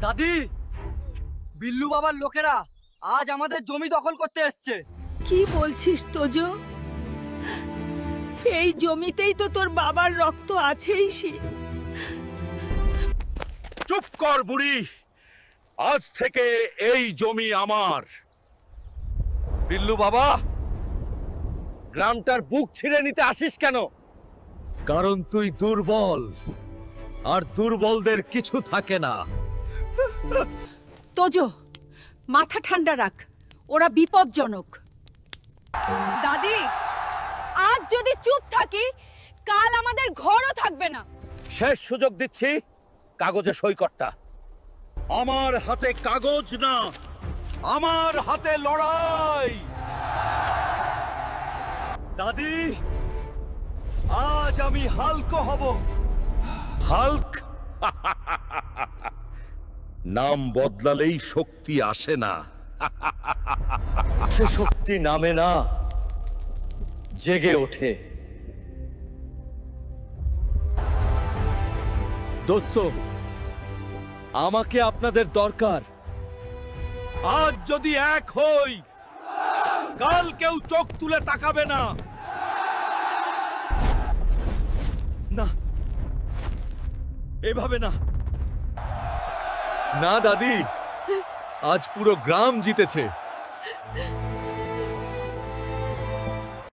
দাদি, বিল্লু বাবার লোকেরা আজ আমাদের জমি দখল করতে এসছে। কি বলছিস তোজো? এই জমিতেই তো তোর বাবার রক্ত আছেই। চুপ কর বুড়ি, আজ থেকে এই জমি আমার। বিল্লু বাবা, গ্রামটার বুক ছিঁড়ে নিতে আসিস কেন? কারণ তুই দুর্বল, আর দুর্বলদের কিছু থাকে না। তোজো, মাথা ঠান্ডা রাখ, ওরা বিপজ্জনক। দাদি, আজ যদি চুপ থাকি কাল আমাদের ঘরও থাকবে না। শেষ সুযোগ দিচ্ছি, কাগজে সই করটা। আমার হাতে কাগজ না, আমার হাতে লড়াই। দাদি, আজ আমি হাল্ক হব। হাল্ক? নাম বদলালেই শক্তি আসে না। সে শক্তি নামে না, জেগে ওঠে। দোস্ত, আমাকে আপনাদের দরকার। আজ যদি এক হই, কাল কেউ চোখ তুলে তাকাবে না। না, এভাবে না। না দাদি, আজ পুরো গ্রাম জিতেছে।